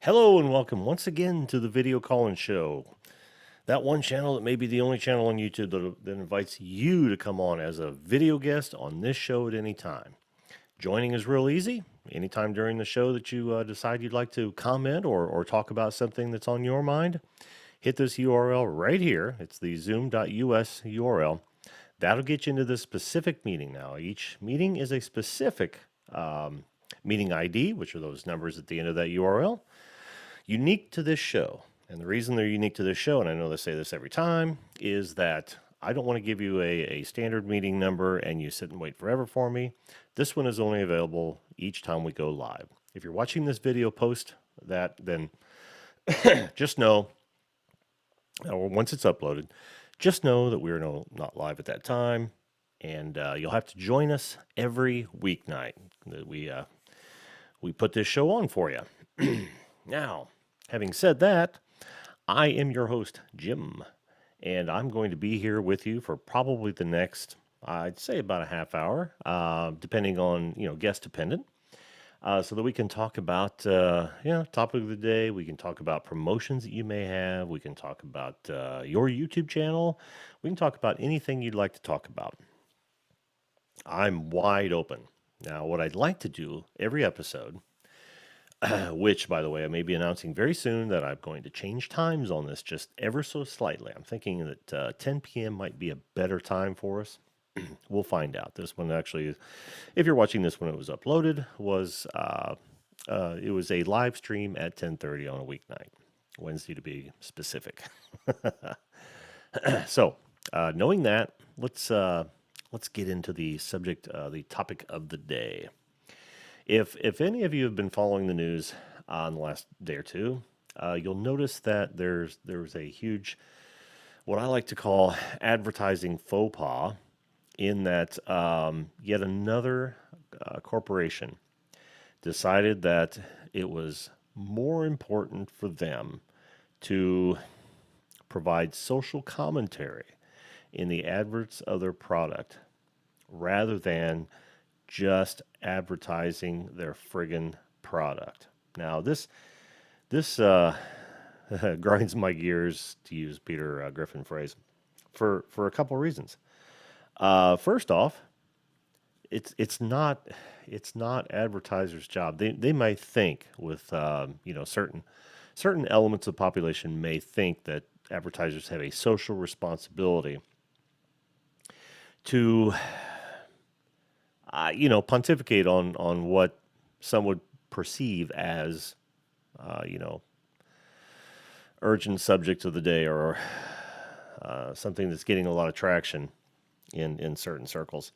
Hello and welcome once again to the Video Call-In Show. That one channel that may be the only channel on YouTube that invites you to come on as a video guest on this show at any time. Joining is real easy. Anytime during the show that you decide you'd like to comment or talk about something that's on your mind, hit this URL right here. It's the zoom.us URL. That'll get you into this specific meeting now. Each meeting is a specific meeting ID, which are those numbers at the end of that URL. Unique to this show, and the reason they're unique to this show, and I know they say this every time, is that I don't want to give you a standard meeting number and you sit and wait forever for me. This one is only available each time we go live. If you're watching this video post that, then just know, or once it's uploaded, just know that we're not live at that time, and you'll have to join us every weeknight. We put this show on for you. Now, having said that, I am your host, Jim, and I'm going to be here with you for probably the next, I'd say about a half hour, depending on, guest dependent, so that we can talk about, topic of the day. We can talk about promotions that you may have. We can talk about your YouTube channel. We can talk about anything you'd like to talk about. I'm wide open. Now, what I'd like to do every episode, which, by the way, I may be announcing very soon that I'm going to change times on this just ever so slightly. I'm thinking that 10 p.m. might be a better time for us. We'll find out. This one actually, if you're watching this when it was uploaded, it was a live stream at 10:30 on a weeknight, Wednesday to be specific. So, knowing that, let's get into the subject, the topic of the day. If any of you have been following the news on the last day or two, you'll notice that there was a huge, what I like to call advertising faux pas, in that yet another corporation decided that it was more important for them to provide social commentary in the adverts of their product rather than just advertising their friggin' product. Now, this grinds my gears, to use Peter Griffin phrase, for a couple of reasons. First off, it's not advertisers' job. They might think with certain elements of the population may think that advertisers have a social responsibility to pontificate on what some would perceive as, urgent subject of the day, or something that's getting a lot of traction in certain circles.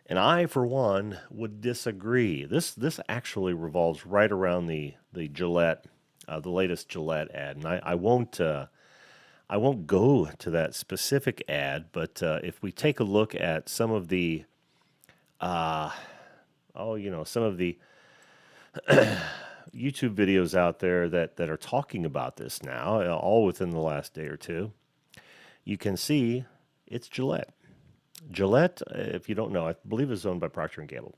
And I, for one, would disagree. This actually revolves right around the Gillette, the latest Gillette ad, and I won't go to that specific ad, but if we take a look at some of the some of the YouTube videos out there that are talking about this now, all within the last day or two, you can see it's Gillette. Gillette, if you don't know, I believe is owned by Procter & Gamble.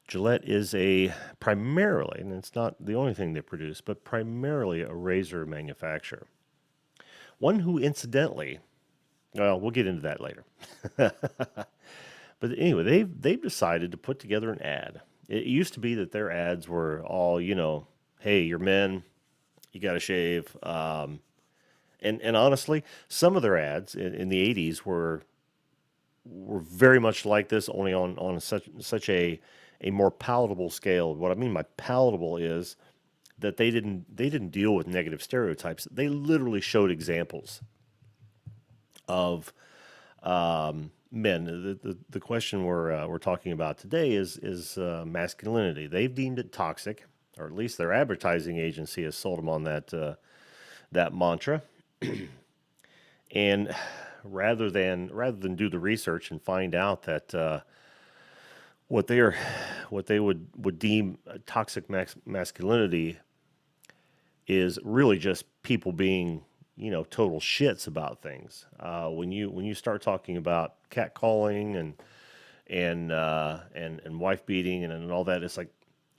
Gillette is primarily, and it's not the only thing they produce, but primarily a razor manufacturer. One who, incidentally, well, we'll get into that later. But anyway, they've decided to put together an ad. It used to be that their ads were all, hey, you're men, you got to shave. And honestly, some of their ads in the 80s were very much like this, only on such a more palatable scale. What I mean by palatable is that they didn't deal with negative stereotypes. They literally showed examples of men. The question we're talking about today is masculinity. They've deemed it toxic, or at least their advertising agency has sold them on that mantra. And rather than do the research and find out that what they would deem toxic masculinity is really just people being total shits about things. When you start talking about catcalling and wife beating and all that, it's like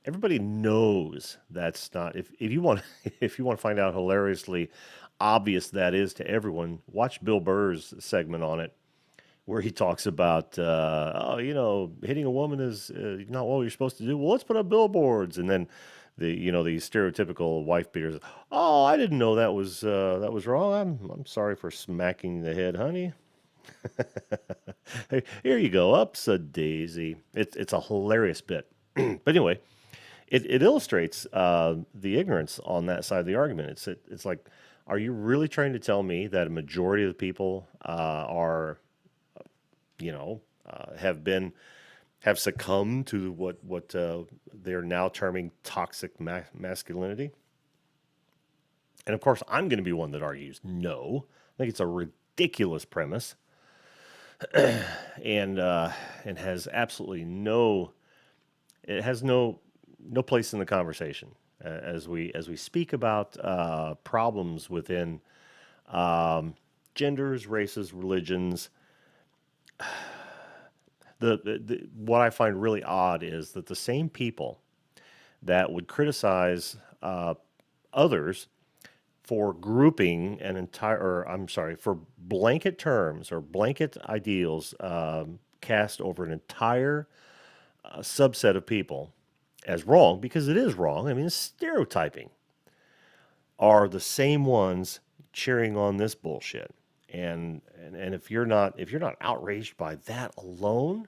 everybody knows that's not. If you want if you want to find out hilariously obvious that is to everyone, watch Bill Burr's segment on it where he talks about, oh, hitting a woman is not what you're supposed to do. Well, let's put up billboards, and then the stereotypical wife beaters. Oh, I didn't know that was wrong. I'm sorry for smacking the head, honey. Hey, here you go, ups a daisy. It's a hilarious bit, but anyway, it illustrates the ignorance on that side of the argument. It's like, are you really trying to tell me that a majority of the people are have succumbed to what they're now terming toxic masculinity? And of course, I'm going to be one that argues no. I think it's a ridiculous premise, and has absolutely no place in the conversation as we speak about problems within genders, races, religions. What I find really odd is that the same people that would criticize others for grouping an entire, or I'm sorry, for blanket terms or blanket ideals cast over an entire subset of people as wrong, because it is wrong. I mean, it's stereotyping, are the same ones cheering on this bullshit. And if you're not outraged by that alone,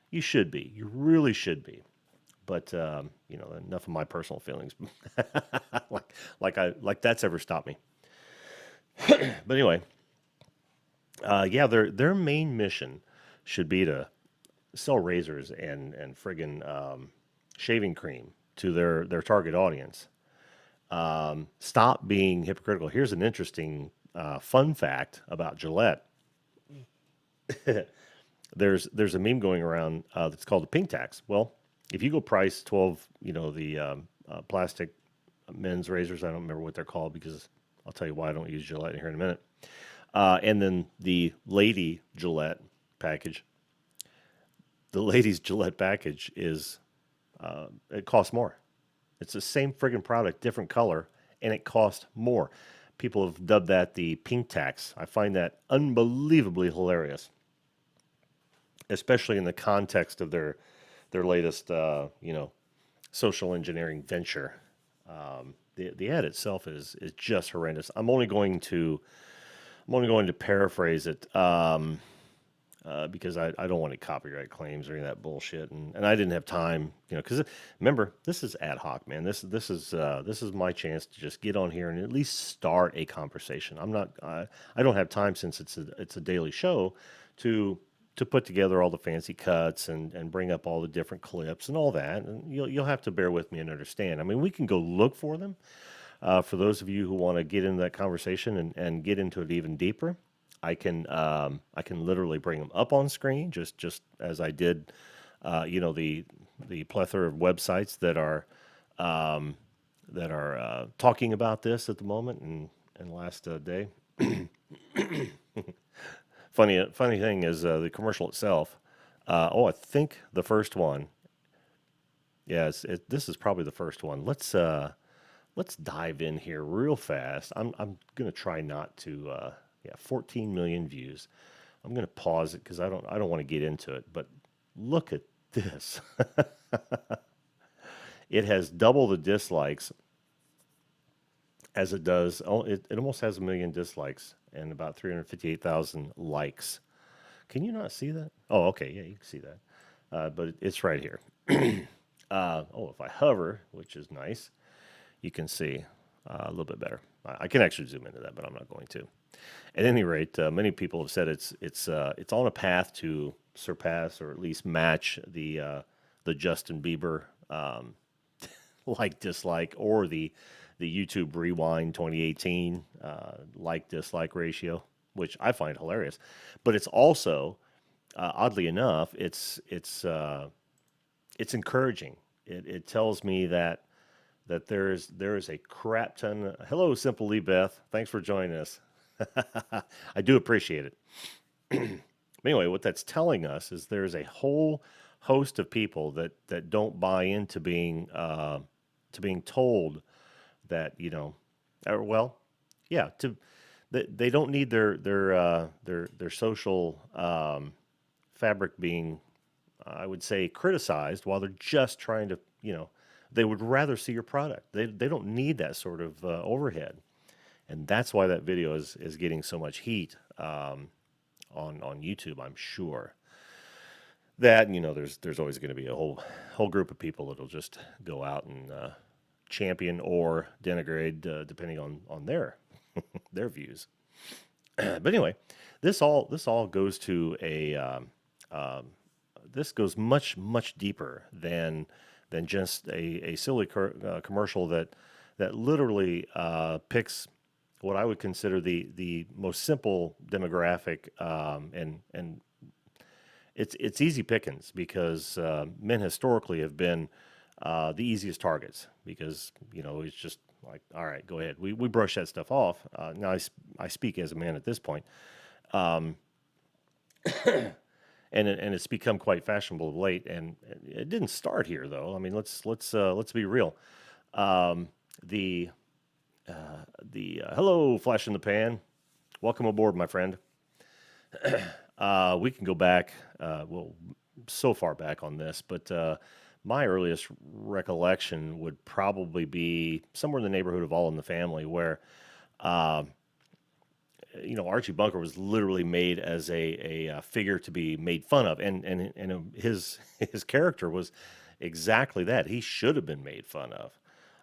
you should be. You really should be. But enough of my personal feelings. like that's ever stopped me. But anyway, yeah, their main mission should be to sell razors and friggin' shaving cream to their target audience. Stop being hypocritical. Here's an interesting fun fact about Gillette. There's a meme going around that's called the pink tax. Well, if you go price 12, the plastic men's razors, I don't remember what they're called because I'll tell you why I don't use Gillette here in a minute. And then the lady Gillette package. The ladies Gillette package is it costs more. It's the same friggin' product, different color, and it costs more. People have dubbed that the pink tax. I find that unbelievably hilarious, especially in the context of their latest, social engineering venture. The ad itself is just horrendous. I'm only going to paraphrase it because I don't want any copyright claims or any of that bullshit, and I didn't have time, because remember, this is ad hoc, man. This is my chance to just get on here and at least start a conversation. I don't have time, since it's a daily show, to put together all the fancy cuts and bring up all the different clips and all that. And you'll have to bear with me and understand. I mean, we can go look for them. For those of you who want to get into that conversation and get into it even deeper, I can literally bring them up on screen, just as I did, the plethora of websites that are talking about this at the moment and last day. Funny thing is the commercial itself. I think the first one. Yeah, this is probably the first one. Let's dive in here real fast. I'm gonna try not to. 14 million views. I'm gonna pause it because I don't want to get into it. But look at this. It has double the dislikes as it does. It almost has 1 million dislikes and about 358,000 likes. Can you not see that? Oh, okay, yeah, you can see that. But it's right here. If I hover, which is nice, you can see a little bit better. I can actually zoom into that, but I'm not going to. At any rate, many people have said it's on a path to surpass or at least match the Justin Bieber like dislike, or the YouTube Rewind 2018 like dislike ratio, which I find hilarious. But it's also oddly enough, it's encouraging. It tells me that there is a crap ton. Hello, Simple Lee Beth. Thanks for joining us. I do appreciate it. Anyway, what that's telling us is there's a whole host of people that don't buy into being told that, or well, yeah, they don't need their social fabric being, I would say, criticized while they're just trying to, they would rather see your product. They don't need that sort of overhead, and that's why that video is getting so much heat on YouTube. I'm sure that there's always going to be a whole group of people that'll just go out and champion or denigrate depending on their their views. But anyway, this all goes to this goes much deeper than just a silly commercial that literally picks what I would consider the most simple demographic, and it's easy pickings because men historically have been the easiest targets because it's just like, all right, go ahead. We brush that stuff off. Now I speak as a man at this point, um, and it's become quite fashionable of late. And it didn't start here though. I mean, let's be real. Um, the hello, flash in the pan. Welcome aboard, my friend. We can go back, well, so far back on this, but my earliest recollection would probably be somewhere in the neighborhood of All in the Family, where uh, Archie Bunker was literally made as a figure to be made fun of, and his character was exactly that. He should have been made fun of.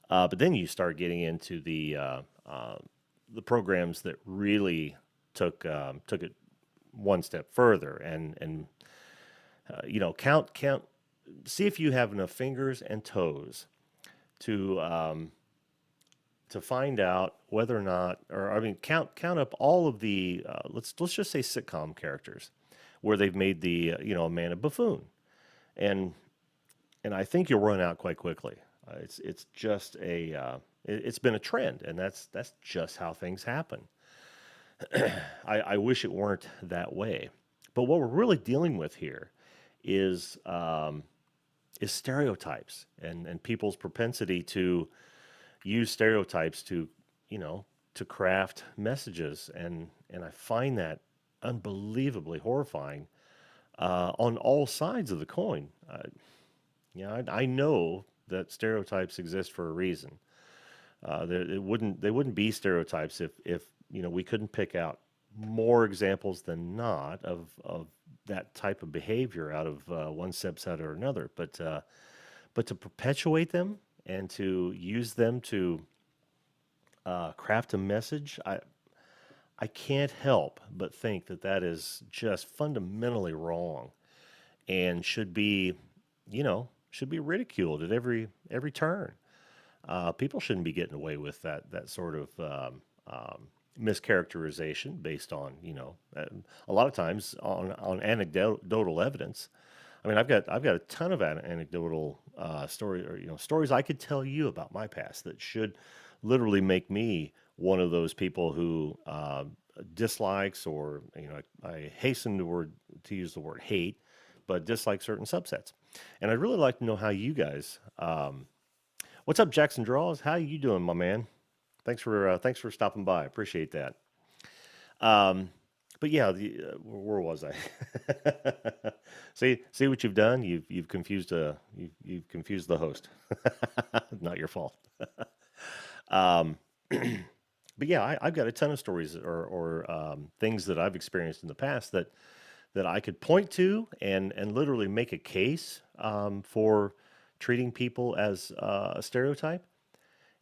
But then you start getting into the programs that really took it one step further, and count, see if you have enough fingers and toes to find out whether or not, or I mean, count up all of the let's just say sitcom characters where they've made the a man a buffoon, and I think you'll run out quite quickly. It's just it's been a trend, and that's just how things happen. I wish it weren't that way, but what we're really dealing with here is stereotypes and people's propensity to use stereotypes to to craft messages, and I find that unbelievably horrifying on all sides of the coin. I know that stereotypes exist for a reason. They wouldn't be stereotypes if we couldn't pick out more examples than not of that type of behavior out of one subset or another. But to perpetuate them and to use them to craft a message, I can't help but think that is just fundamentally wrong and should be ridiculed at every turn. People shouldn't be getting away with that sort of mischaracterization based on a lot of times on anecdotal evidence. I mean, I've got a ton of anecdotal stories, or stories I could tell you about my past that should literally make me one of those people who dislikes, or I hasten to use the word hate, but dislike certain subsets. And I'd really like to know how you guys. What's up, Jackson Draws? How you doing, my man? Thanks for stopping by. Appreciate that. Um, but yeah, where was I? See what you've done. You've confused you've confused the host. Not your fault. Um, but yeah, I've got a ton of stories or things that I've experienced in the past that I could point to and literally make a case for treating people as a stereotype.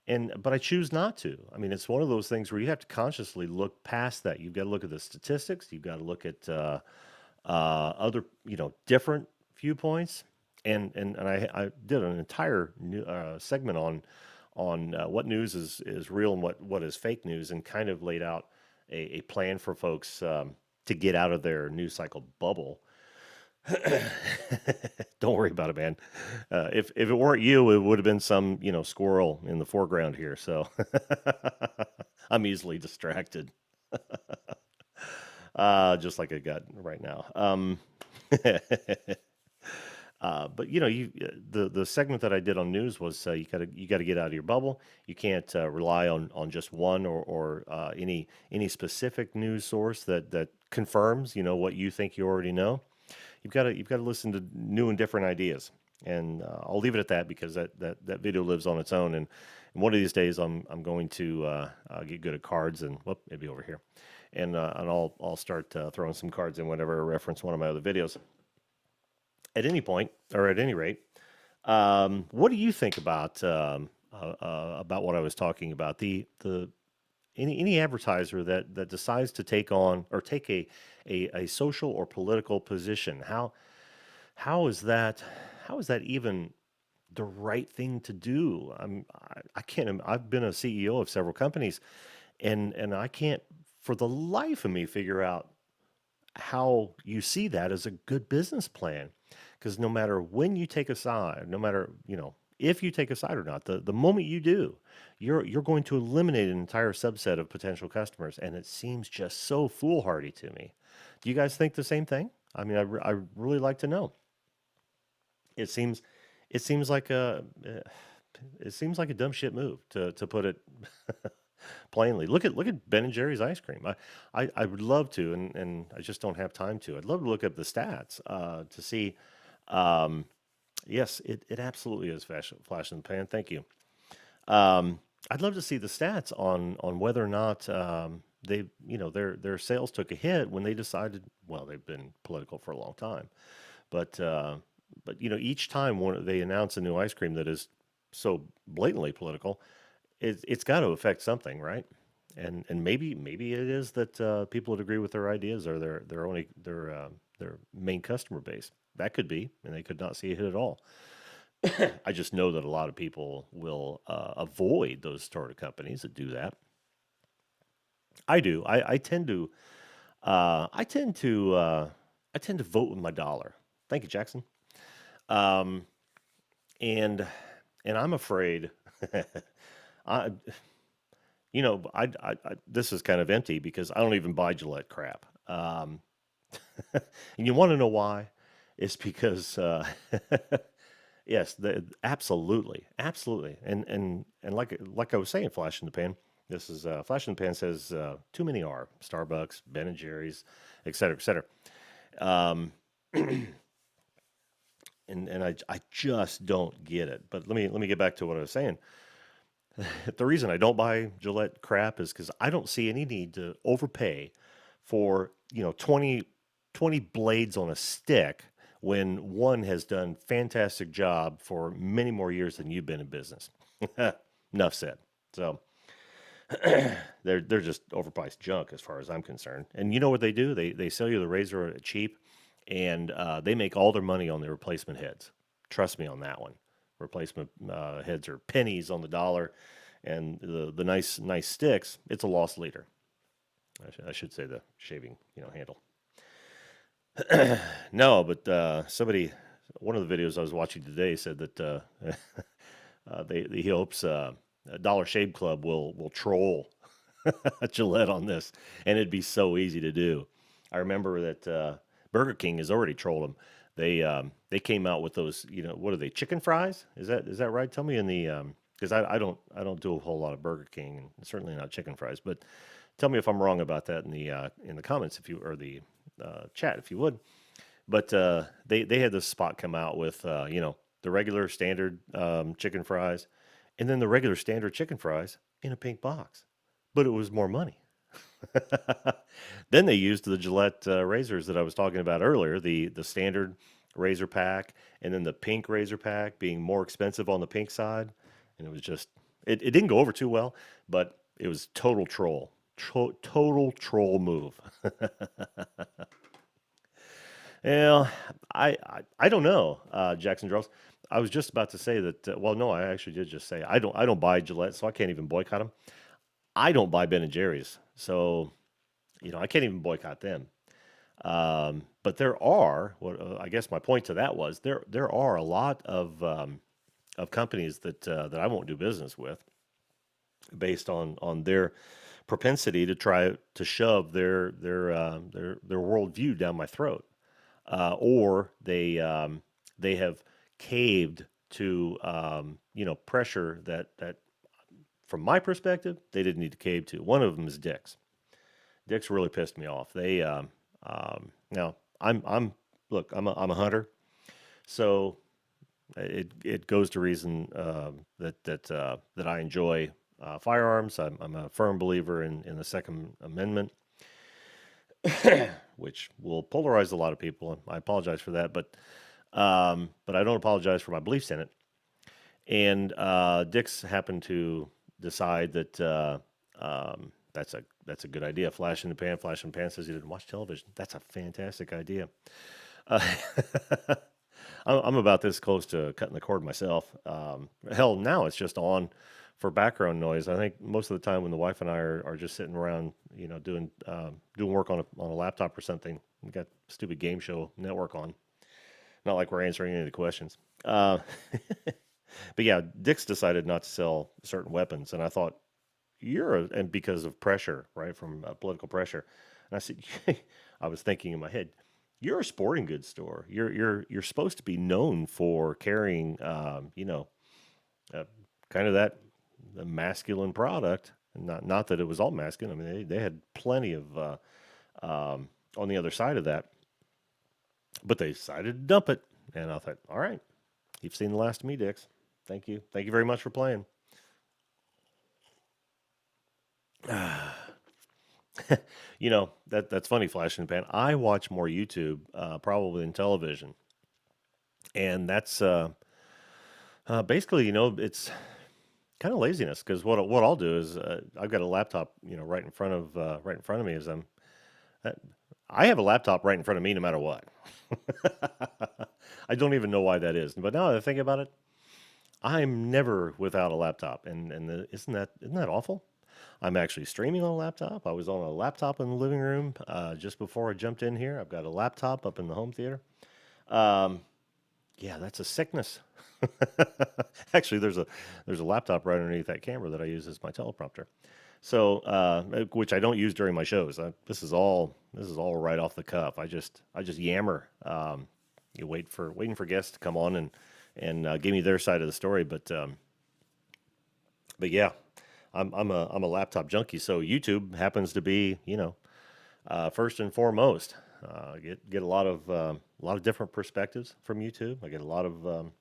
But I choose not to. I mean, it's one of those things where you have to consciously look past that. You've got to look at the statistics. You've got to look at other, different viewpoints. And I did an entire segment on what news is real and what is fake news, and kind of laid out a plan for folks to get out of their news cycle bubble. Don't worry about it, man. If it weren't you, it would have been some squirrel in the foreground here. So I'm easily distracted, just like I got right now. But you know, the segment that I did on news was you gotta get out of your bubble. You can't rely on just one or any specific news source that confirms what you think you already know. You've got to listen to new and different ideas. And I'll leave it at that because that video lives on its own. And one of these days, I'm going to get good at cards and maybe over here, and I'll start throwing some cards in whenever I reference one of my other videos. At any point, or at any rate, what do you think about what I was talking about? The any advertiser that decides to take on or take a social or political position, how is that how is that even the right thing to do? I can't. I've been a CEO of several companies, and I can't for the life of me figure out how you see that as a good business plan. Because no matter when you take a side, no matter, if you take a side or not, the moment you do, you're going to eliminate an entire subset of potential customers. And it seems just so foolhardy to me. Do you guys think the same thing? I mean, I really like to know. It seems it seems like a it seems like a dumb shit move to put it plainly. Look at Ben and Jerry's ice cream. I would love to, and I just don't have time to. I'd love to look up the stats to see. Um, yes, it absolutely is flash in the pan. Thank you. I'd love to see the stats on whether or not they their sales took a hit when they decided. Well, they've been political for a long time, but each time when they announce a new ice cream that is so blatantly political, it's got to affect something, right? And maybe it is that people would agree with their ideas or their main customer base. That could be, and they could not see a hit at all. I just know that a lot of people will avoid those sort of companies that do that. I do. I tend to. I tend to. I tend to vote with my dollar. Thank you, Jackson. Um, and and I'm afraid. I this is kind of empty because I don't even buy Gillette crap. And you want to know why? It's because yes, absolutely, absolutely, and like I was saying, flash in the pan. This is flash in the pan says too many are Starbucks, Ben and Jerry's, et cetera, et cetera. Um, and I just don't get it. But let me get back to what I was saying. The reason I don't buy Gillette crap is because I don't see any need to overpay for 20 blades on a stick when one has done fantastic job for many more years than you've been in business. Enough said. So they're just overpriced junk as far as I'm concerned. And you know what they do? They sell you the razor at cheap, and they make all their money on the replacement heads. Trust me on that one. Replacement heads are pennies on the dollar, and the nice sticks. It's a loss leader. I should say the shaving handle. No, but one of the videos I was watching today said that he hopes Dollar Shave Club will troll Gillette on this, and it'd be so easy to do. I remember that Burger King has already trolled them. They came out with those, what are they, chicken fries? Is that right? Tell me in the because I don't do a whole lot of Burger King and certainly not chicken fries, but tell me if I'm wrong about that in the comments if you or the chat if you would. But they had this spot come out with the regular standard chicken fries, and then the regular standard chicken fries in a pink box, but it was more money. Then they used the Gillette razors that I was talking about earlier, the standard razor pack, and then the pink razor pack being more expensive on the pink side, and it was just it didn't go over too well, but it was total troll, total troll move. Yeah, I don't know, Jackson Charles. I was just about to say that. Well, no, I actually did just say I don't buy Gillette, so I can't even boycott them. I don't buy Ben and Jerry's, so I can't even boycott them. But there are, what I guess my point to that was there are a lot of companies that I won't do business with based on their propensity to try to shove their worldview down my throat, or they have caved to pressure that from my perspective they didn't need to cave to. One of them is Dick's. Dick's really pissed me off. They now I'm look I'm a hunter, so it goes to reason that I enjoy firearms. I'm a firm believer in the Second Amendment, which will polarize a lot of people. I apologize for that, but I don't apologize for my beliefs in it. And Dick's happened to decide that that's a good idea. Flash in the pan. Flash in the pan says he didn't watch television. That's a fantastic idea. Uh, I'm about this close to cutting the cord myself. Hell, now it's just on for background noise. I think most of the time when the wife and I are just sitting around, doing work on a laptop or something, we got stupid game show network on. Not like we're answering any of the questions. But yeah, Dick's decided not to sell certain weapons, and I thought and because of pressure, right, from political pressure. And I said, I was thinking in my head, you're a sporting goods store. You're supposed to be known for carrying, kind of that the masculine product. Not that it was all masculine. I mean, they had plenty of on the other side of that, but they decided to dump it. And I thought, all right, you've seen the last of me, Dix. Thank you very much for playing. That's funny, Flash in the Pan. I watch more YouTube probably than television, and that's basically, it's kind of laziness because what I'll do is I've got a laptop, right in front of me as I have a laptop right in front of me no matter what. I don't even know why that is, but now that I think about it, I'm never without a laptop, and isn't that awful? I'm actually streaming on a laptop. I was on a laptop in the living room just before I jumped in here. I've got a laptop up in the home theater. Um, yeah, that's a sickness. Actually, there's a laptop right underneath that camera that I use as my teleprompter. So, which I don't use during my shows. This is all right off the cuff. I just yammer. You waiting for guests to come on and give me their side of the story. But yeah, I'm a laptop junkie. So YouTube happens to be first and foremost. Get a lot of different perspectives from YouTube. I get a lot of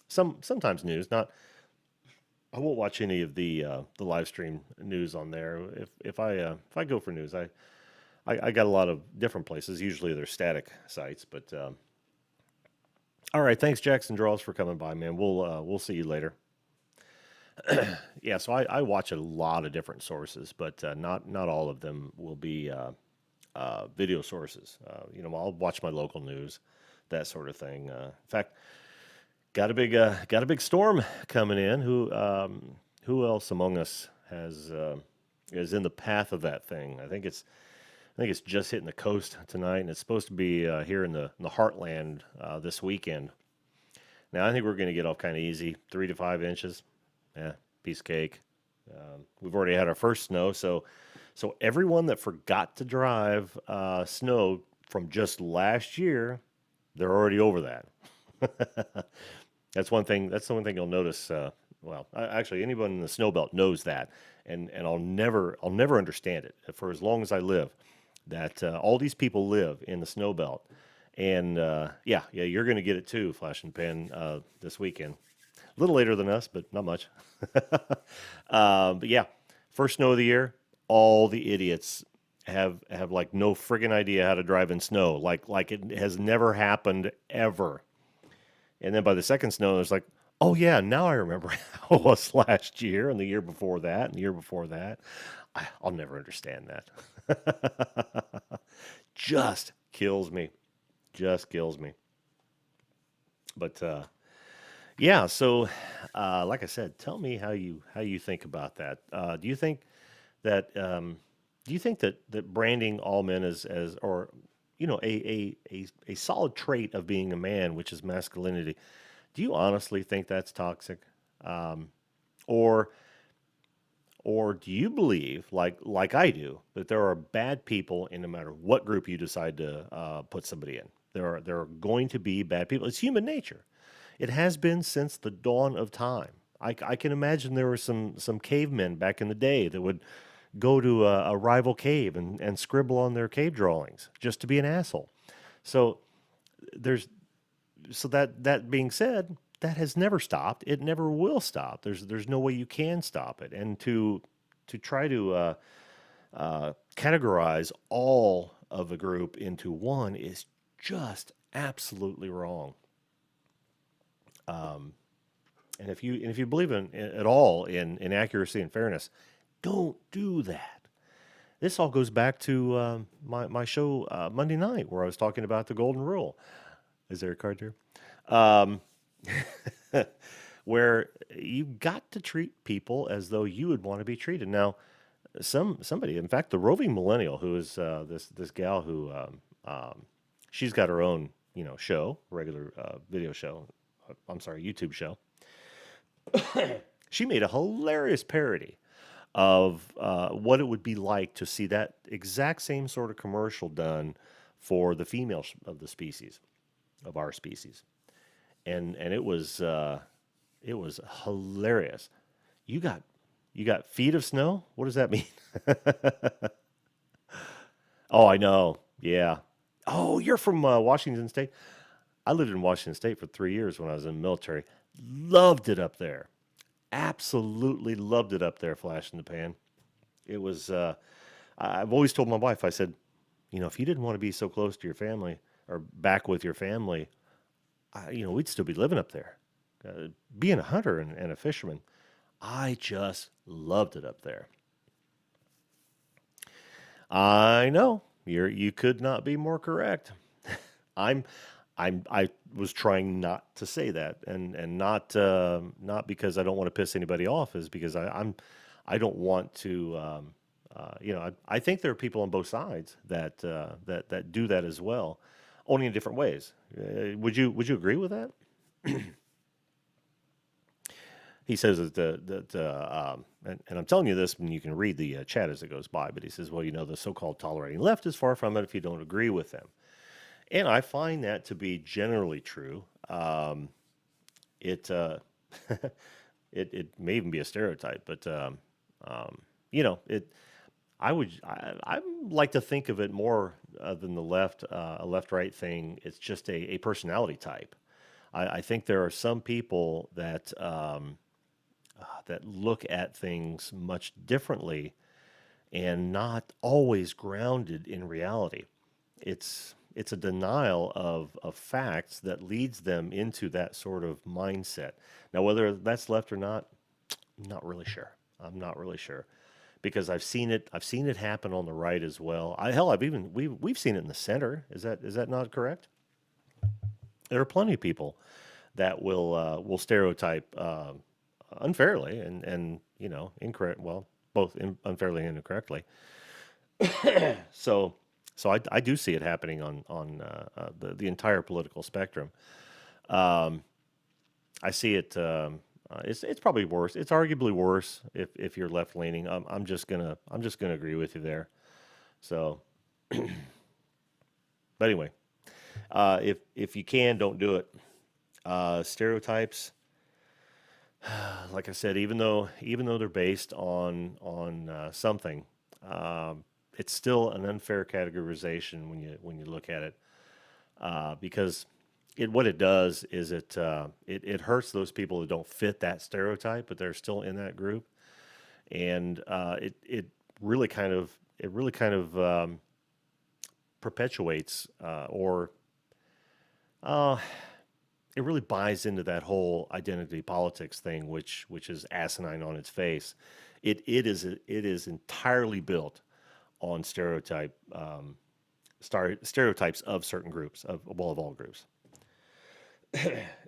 sometimes news. Not I won't watch any of the live stream news on there. If I go for news, I got a lot of different places. Usually they're static sites, but all right. Thanks, Jackson Draws, for coming by, man. We'll see you later. Yeah, so I watch a lot of different sources, but not all of them will be video sources. I'll watch my local news, that sort of thing. In fact, got a big storm coming in. Who else among us is in the path of that thing? I think it's just hitting the coast tonight, and it's supposed to be here in the heartland this weekend. Now I think we're going to get off kind of easy, 3 to 5 inches. Yeah, piece of cake. We've already had our first snow, so everyone that forgot to drive snow from just last year, they're already over that. That's one thing. That's the one thing you'll notice. Actually, anyone in the snow belt knows that, and I'll never understand it for as long as I live. That all these people live in the snow belt, and yeah, you're going to get it too, Flash and Pan, this weekend. A little later than us, but not much. But yeah, first snow of the year. All the idiots have like no friggin' idea how to drive in snow. Like it has never happened ever. And then by the second snow, it's like, oh yeah, now I remember how it was last year and the year before that and the year before that. I'll never understand that. Just kills me. Just kills me. But yeah, so like I said, tell me how you think about that. Do you think that that branding all men as or a solid trait of being a man, which is masculinity, do you honestly think that's toxic? Um, or do you believe, like I do, that there are bad people in no matter what group you decide to put somebody in? There are going to be bad people. It's human nature. It has been since the dawn of time. I can imagine there were some cavemen back in the day that would go to a rival cave and scribble on their cave drawings just to be an asshole. So there's that being said, that has never stopped. It never will stop. There's no way you can stop it. And to try to categorize all of a group into one is just absolutely wrong. And if you believe at all in accuracy and fairness, don't do that. This all goes back to my show Monday night where I was talking about the golden rule. Is there a card there? Um, where you've got to treat people as though you would want to be treated. Now, somebody, in fact, the roving millennial, who is this gal who she's got her own show, regular video show. I'm sorry, YouTube show. She made a hilarious parody of what it would be like to see that exact same sort of commercial done for the female of the species, of our species, and it was hilarious. You got feet of snow? What does that mean? Oh, I know. Yeah. Oh, you're from Washington State. I lived in Washington State for 3 years when I was in the military. Loved it up there. Absolutely loved it up there, flash in the pan. It was, I've always told my wife, I said, if you didn't want to be so close to your family or back with your family, we'd still be living up there. Being a hunter and a fisherman, I just loved it up there. I know you could not be more correct. I'm I was trying not to say that, and not because I don't want to piss anybody off, is because I don't want to. I think there are people on both sides that do that as well, only in different ways. Would you agree with that? He says and I'm telling you this, and you can read the chat as it goes by. But he says, well, the so-called tolerating left is far from it if you don't agree with them. And I find that to be generally true. It it may even be a stereotype, but it. I like to think of it more than the left, a left-right thing. It's just a personality type. I think there are some people that look at things much differently and not always grounded in reality. It's a denial of facts that leads them into that sort of mindset. Now, whether that's left or not, I'm not really sure. I'm not really sure because I've seen it. I've seen it happen on the right as well. We've seen it in the center. Is that not correct? There are plenty of people that will stereotype unfairly and incorrect. Well, both unfairly and incorrectly. So I do see it happening on the entire political spectrum. I see it. It's probably worse. It's arguably worse if you're left leaning. I'm just gonna agree with you there. So, but anyway, if you can, don't do it. Stereotypes, like I said, even though they're based on something, it's still an unfair categorization when you look at it, because what it does is it hurts those people that don't fit that stereotype, but they're still in that group, and it really kind of perpetuates or it really buys into that whole identity politics thing, which is asinine on its face. It is entirely built on stereotypes of certain groups of all groups,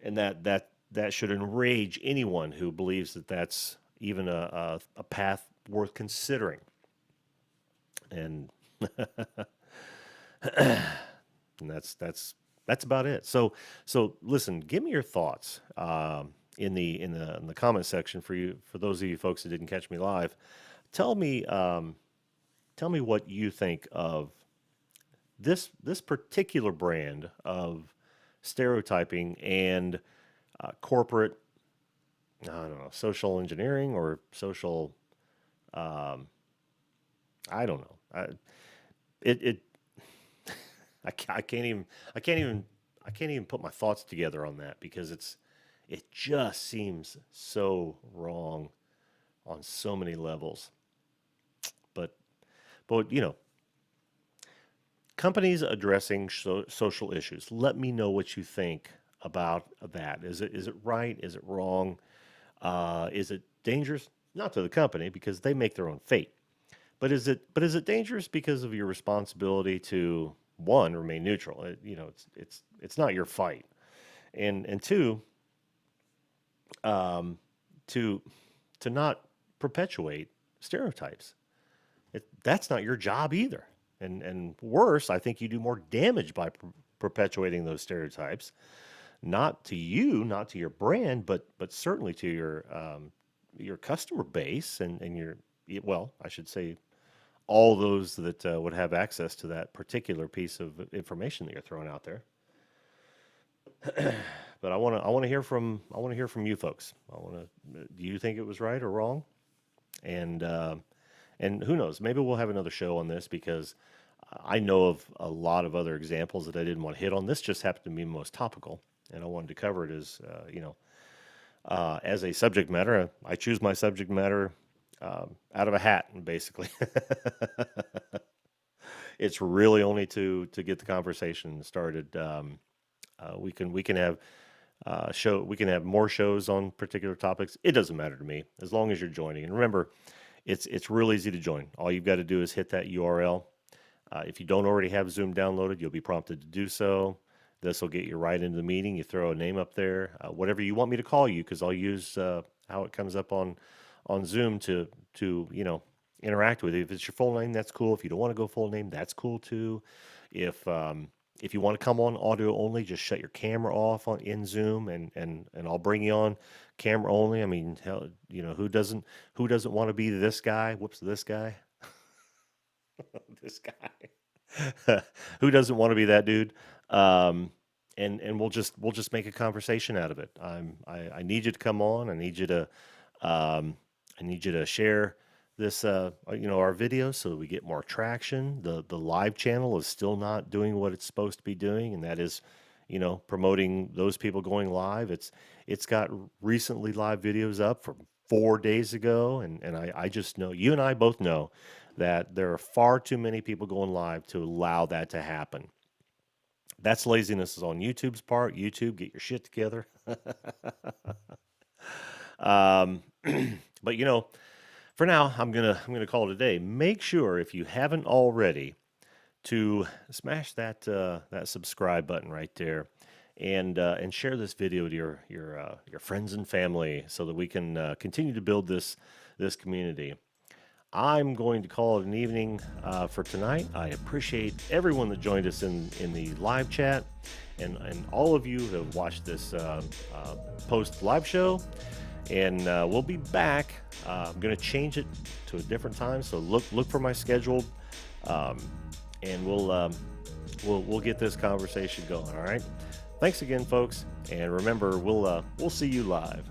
and that should enrage anyone who believes that that's even a path worth considering. And and that's about it. So listen, give me your thoughts in the comment section for those of you folks that didn't catch me live. Tell me what you think of this particular brand of stereotyping and corporate, I don't know, social engineering or social, um, I don't know. It I can't even I can't even I can't even put my thoughts together on that because it just seems so wrong on so many levels. But companies addressing social issues. Let me know what you think about that. Is it right? Is it wrong? Is it dangerous? Not to the company because they make their own fate. But is it dangerous because of your responsibility to one remain neutral? It's not your fight, and two, um, to not perpetuate stereotypes. That's not your job either. And worse, I think you do more damage by perpetuating those stereotypes, not to you, not to your brand, but certainly to your customer base and well, I should say all those that would have access to that particular piece of information that you're throwing out there. But I want to hear from you folks. Do you think it was right or wrong? And and who knows? Maybe we'll have another show on this because I know of a lot of other examples that I didn't want to hit on. This just happened to be most topical, and I wanted to cover it as a subject matter. I choose my subject matter out of a hat, basically. It's really only to get the conversation started. We can have we can have more shows on particular topics. It doesn't matter to me as long as you're joining. And remember, it's real easy to join. All you've got to do is hit that URL. If you don't already have Zoom downloaded, you'll be prompted to do so. This will get you right into the meeting. You throw a name up there, whatever you want me to call you, because I'll use how it comes up on Zoom to interact with you. If it's your full name, that's cool. If you don't want to go full name, that's cool too. If you want to come on audio only, just shut your camera off in Zoom, and I'll bring you on camera only. I mean, hell, who doesn't want to be this guy? Whoops, this guy, this guy. Who doesn't want to be that dude? And we'll just make a conversation out of it. I need you to come on. I need you to share this our videos so that we get more traction. The live channel is still not doing what it's supposed to be doing, and that is promoting those people going live. It's got recently live videos up from 4 days ago, and I just know, you and I both know, that there are far too many people going live to allow that to happen. That's laziness is on YouTube's part. YouTube, get your shit together. um, but for now, I'm gonna call it a day. Make sure, if you haven't already, to smash that subscribe button right there, and share this video to your friends and family so that we can continue to build this community. I'm going to call it an evening for tonight. I appreciate everyone that joined us in the live chat, and all of you who have watched this post live show. And we'll be back. I'm going to change it to a different time, so look for my schedule, and we'll get this conversation going. All right. Thanks again, folks, and remember, we'll see you live.